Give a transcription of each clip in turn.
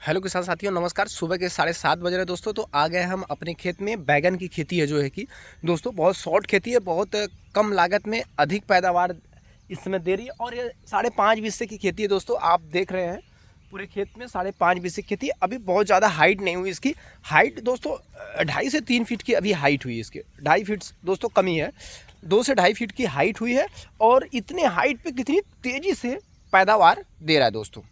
Hello किसान साथियों, नमस्कार। सुबह के 7:30 बज रहे हैं दोस्तों। तो आ गए हम अपने खेत में। बैगन की खेती है जो है कि दोस्तों बहुत शॉर्ट खेती है, बहुत कम लागत में अधिक पैदावार इस समय दे रही है। और ये 5.5 बीघे की खेती है दोस्तों। आप देख रहे हैं पूरे खेत में 5.5 बीघे की खेती है। अभी बहुत ज़्यादा हाइट नहीं हुई इसकी। हाइट दोस्तों 2.5 से 3 फीट की अभी हाइट हुई है इसके। 2.5 फीट दोस्तों कमी है, 2 से 2.5 फीट की हाइट हुई है। और इतने हाइट पे कितनी तेज़ी से पैदावार दे रहा है दोस्तों।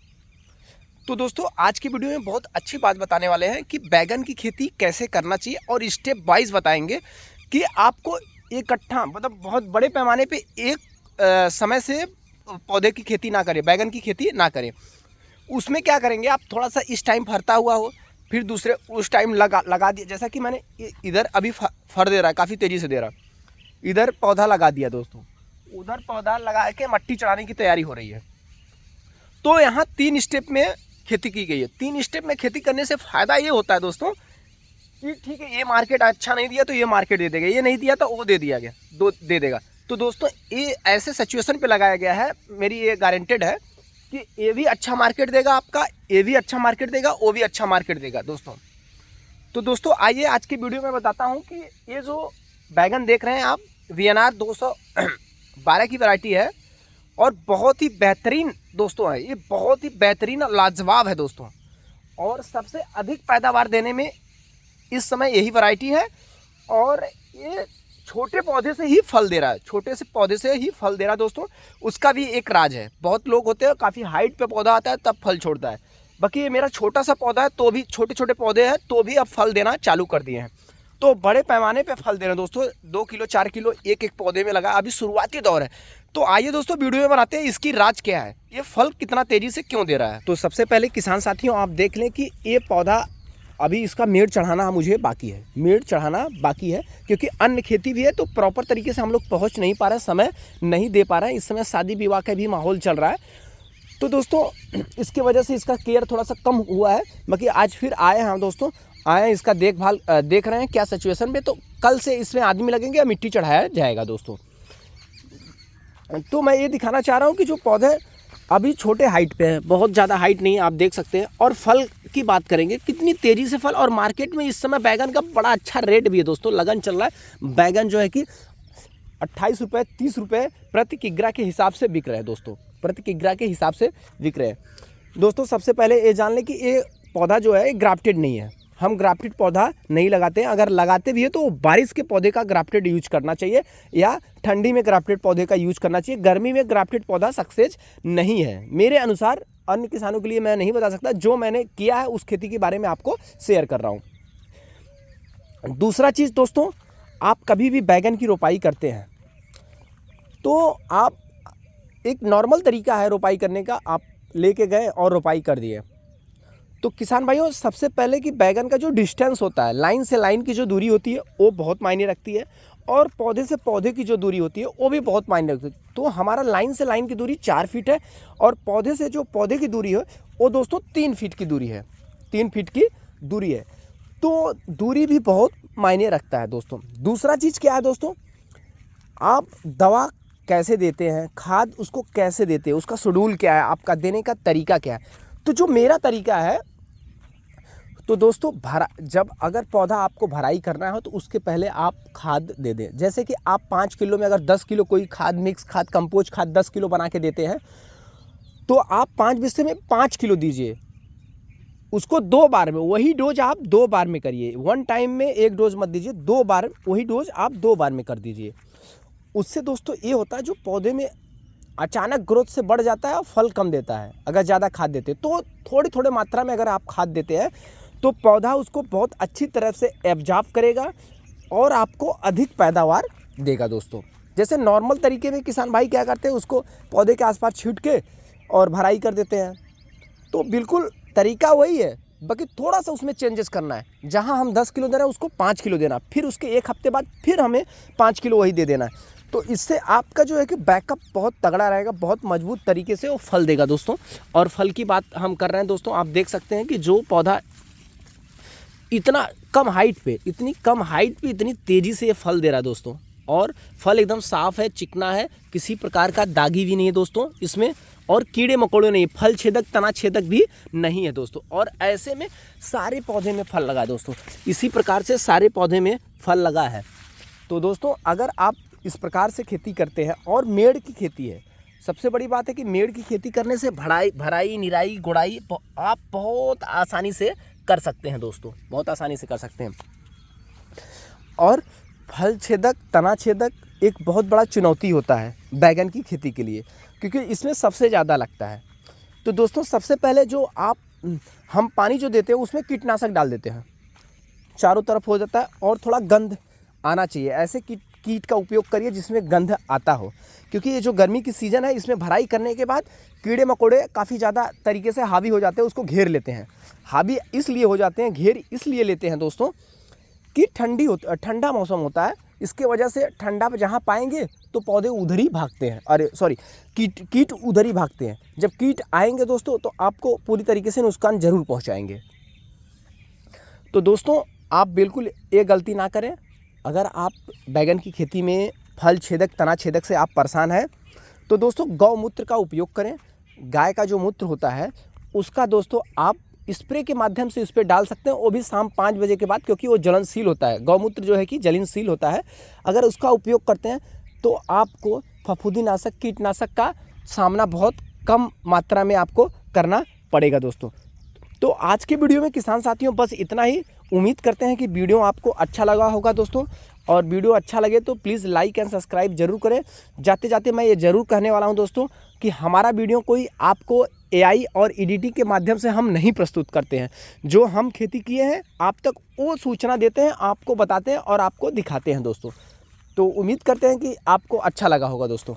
तो दोस्तों आज की वीडियो में बहुत अच्छी बात बताने वाले हैं कि बैगन की खेती कैसे करना चाहिए, और स्टेप वाइज बताएंगे कि आपको इकट्ठा मतलब बहुत बड़े पैमाने पे एक समय से पौधे की खेती ना करें, बैगन की खेती ना करें। उसमें क्या करेंगे, आप थोड़ा सा इस टाइम फरता हुआ हो, फिर दूसरे उस टाइम लगा दिया। जैसा कि मैंने इधर अभी फर दे रहा है, काफ़ी तेज़ी से दे रहा है। इधर पौधा लगा दिया दोस्तों, उधर पौधा लगा के मट्टी चढ़ाने की तैयारी हो रही है। तो यहाँ 3 स्टेप में खेती की गई है। 3 स्टेप में खेती करने से फ़ायदा ये होता है दोस्तों कि ठीक है, ये मार्केट अच्छा नहीं दिया तो ये मार्केट दे देगा, ये नहीं दिया तो वो दे दिया गया, दो दे देगा। तो दोस्तों ये ऐसे सिचुएशन पे लगाया गया है, मेरी ये गारंटेड है कि ये भी अच्छा मार्केट देगा आपका, ये भी अच्छा मार्केट देगा, वो भी अच्छा मार्केट देगा दोस्तों। तो दोस्तों आइए आज की वीडियो में बताता हूँ कि ये जो बैगन देख रहे हैं आप, VNR 212 की वैरायटी है और बहुत ही बेहतरीन दोस्तों है। ये बहुत ही बेहतरीन और लाजवाब है दोस्तों, और सबसे अधिक पैदावार देने में इस समय यही वैरायटी है। और ये छोटे पौधे से ही फल दे रहा है, छोटे से पौधे से ही फल दे रहा है दोस्तों। उसका भी एक राज है। बहुत लोग होते हैं काफ़ी हाइट पे पौधा आता है तब फल छोड़ता है, बाकी ये मेरा छोटा सा पौधा है तो भी, छोटे छोटे पौधे हैं तो भी अब फल देना चालू कर दिए हैं। तो बड़े पैमाने पे फल दे रहे हैं दोस्तों। 2 किलो 4 किलो एक एक पौधे में लगा, अभी शुरुआती दौर है। तो आइए दोस्तों वीडियो में बनाते हैं इसकी राज क्या है, ये फल कितना तेजी से क्यों दे रहा है। तो सबसे पहले किसान साथियों आप देख लें कि ये पौधा अभी इसका मेड़ चढ़ाना मुझे बाकी है, मेड़ चढ़ाना बाकी है, क्योंकि अन्य खेती भी है तो प्रॉपर तरीके से हम लोग पहुँच नहीं पा रहे हैं, समय नहीं दे पा रहे हैं। इस समय शादी विवाह का भी माहौल चल रहा है, तो दोस्तों इसकी वजह से इसका केयर थोड़ा सा कम हुआ है। बाकी आज फिर आए हैं दोस्तों, आए हैं इसका देखभाल देख रहे हैं क्या सिचुएशन में। तो कल से इसमें आदमी लगेंगे, मिट्टी चढ़ाया जाएगा दोस्तों। तो मैं ये दिखाना चाह रहा हूँ कि जो पौधे अभी छोटे हाइट पे हैं, बहुत ज़्यादा हाइट नहीं है, आप देख सकते हैं। और फल की बात करेंगे, कितनी तेज़ी से फल, और मार्केट में इस समय बैगन का बड़ा अच्छा रेट भी है दोस्तों, लगन चल रहा है। बैगन जो है कि 28 रुपये 30 रुपये प्रति किग्रा के हिसाब से बिक रहे हैं दोस्तों, प्रति किग्रा के हिसाब से बिक रहे हैं दोस्तों। सबसे पहले ये जान लें कि ये पौधा जो है ग्राफ्टेड नहीं है, हम ग्राफ्टेड पौधा नहीं लगाते हैं। अगर लगाते भी है तो बारिश के पौधे का ग्राफ्टेड यूज करना चाहिए, या ठंडी में ग्राफ्टेड पौधे का यूज करना चाहिए। गर्मी में ग्राफ्टेड पौधा सक्सेस नहीं है मेरे अनुसार। अन्य किसानों के लिए मैं नहीं बता सकता, जो मैंने किया है उस खेती के बारे में आपको शेयर कर रहा हूँ। दूसरा चीज़ दोस्तों, आप कभी भी बैगन की रोपाई करते हैं तो आप, एक नॉर्मल तरीका है रोपाई करने का, आप लेके गए और रोपाई कर दिए। तो किसान भाइयों सबसे पहले कि बैगन का जो डिस्टेंस होता है, लाइन से लाइन की जो दूरी होती है वो बहुत मायने रखती है, और पौधे से पौधे की जो दूरी होती है वो भी बहुत मायने रखती है। तो हमारा लाइन से लाइन की दूरी 4 फीट है, और पौधे से जो पौधे की दूरी है वो दोस्तों 3 फीट की दूरी है, 3 फीट की दूरी है। तो दूरी भी बहुत मायने रखता है दोस्तों। दूसरा चीज़ क्या है दोस्तों, आप दवा कैसे देते हैं, खाद उसको कैसे देते हैं, उसका शेड्यूल क्या है, आपका देने का तरीका क्या है। तो जो मेरा तरीका है, तो दोस्तों जब अगर पौधा आपको भराई करना हो तो उसके पहले आप खाद दे दें। जैसे कि आप 5 किलो में अगर 10 किलो कोई खाद, मिक्स खाद, कंपोस्ट खाद 10 किलो बना के देते हैं, तो आप 5 बिस्से में 5 किलो दीजिए। उसको 2 बार में, वही डोज आप 2 बार में करिए। 1 टाइम में 1 डोज मत दीजिए, 2 बार वही डोज आप 2 बार में कर दीजिए। उससे दोस्तों ये होता है, जो पौधे में अचानक ग्रोथ से बढ़ जाता है और फल कम देता है। अगर ज़्यादा खाद देते हैं तो थोड़ी थोड़ी मात्रा में अगर आप खाद देते हैं तो पौधा उसको बहुत अच्छी तरह से एब्जॉर्ब करेगा और आपको अधिक पैदावार देगा दोस्तों। जैसे नॉर्मल तरीके में किसान भाई क्या करते हैं, उसको पौधे के आसपास छींट के और भराई कर देते हैं। तो बिल्कुल तरीका वही है, बाकी थोड़ा सा उसमें चेंजेस करना है। जहाँ हम 10 किलो दे रहे हैं उसको 5 किलो देना, फिर उसके 1 हफ्ते बाद फिर हमें 5 किलो वही दे देना है। तो इससे आपका जो है कि बैकअप बहुत तगड़ा रहेगा, बहुत मजबूत तरीके से वो फल देगा दोस्तों। और फल की बात हम कर रहे हैं दोस्तों, आप देख सकते हैं कि जो पौधा इतना कम हाइट पे, इतनी कम हाइट पे इतनी तेज़ी से ये फल दे रहा है दोस्तों। और फल एकदम साफ़ है, चिकना है, किसी प्रकार का दागी भी नहीं है दोस्तों इसमें। और कीड़े मकोड़े नहीं, फल छेदक तना छेदक भी नहीं है दोस्तों। और ऐसे में सारे पौधे में फल लगा है दोस्तों, इसी प्रकार से सारे पौधे में फल लगा है। तो दोस्तों अगर आप इस प्रकार से खेती करते हैं और मेड़ की खेती है, सबसे बड़ी बात है कि मेड़ की खेती करने से भराई निराई गुड़ाई आप बहुत आसानी से कर सकते हैं दोस्तों, बहुत आसानी से कर सकते हैं। और फल छेदक तना छेदक एक बहुत बड़ा चुनौती होता है बैगन की खेती के लिए, क्योंकि इसमें सबसे ज़्यादा लगता है। तो दोस्तों सबसे पहले जो हम पानी जो देते हैं उसमें कीटनाशक डाल देते हैं, चारों तरफ हो जाता है और थोड़ा गंध आना चाहिए। ऐसे कीट का उपयोग करिए जिसमें गंध आता हो, क्योंकि ये जो गर्मी की सीज़न है इसमें भराई करने के बाद कीड़े मकोड़े काफ़ी ज़्यादा तरीके से हावी हो जाते हैं, उसको घेर लेते हैं। हावी इसलिए हो जाते हैं, घेर इसलिए लेते हैं दोस्तों कि ठंडा मौसम होता है, इसके वजह से ठंडा पे जहाँ पाएंगे तो पौधे उधर ही भागते हैं, अरे सॉरी कीट उधर ही भागते हैं। जब कीट आएंगे दोस्तों तो आपको पूरी तरीके से नुकसान ज़रूर पहुँचाएंगे। तो दोस्तों आप बिल्कुल ये गलती ना करें। अगर आप बैगन की खेती में फल छेदक तना छेदक से आप परेशान हैं तो दोस्तों गौमूत्र का उपयोग करें। गाय का जो मूत्र होता है उसका दोस्तों आप स्प्रे के माध्यम से उस पर डाल सकते हैं, वो भी शाम 5 बजे के बाद, क्योंकि वो ज्वलनशील होता है। गौमूत्र जो है कि ज्वलनशील होता है, अगर उसका उपयोग करते हैं तो आपको फफूंदीनाशक कीटनाशक का सामना बहुत कम मात्रा में आपको करना पड़ेगा दोस्तों। तो आज के वीडियो में किसान साथियों बस इतना ही। उम्मीद करते हैं कि वीडियो आपको अच्छा लगा होगा दोस्तों, और वीडियो अच्छा लगे तो प्लीज़ लाइक एंड सब्सक्राइब जरूर करें। जाते जाते मैं ये ज़रूर कहने वाला हूं दोस्तों कि हमारा वीडियो कोई आपको AI और एडिटिंग के माध्यम से हम नहीं प्रस्तुत करते हैं। जो हम खेती किए हैं आप तक वो सूचना देते हैं, आपको बताते हैं और आपको दिखाते हैं दोस्तों। तो उम्मीद करते हैं कि आपको अच्छा लगा होगा दोस्तों।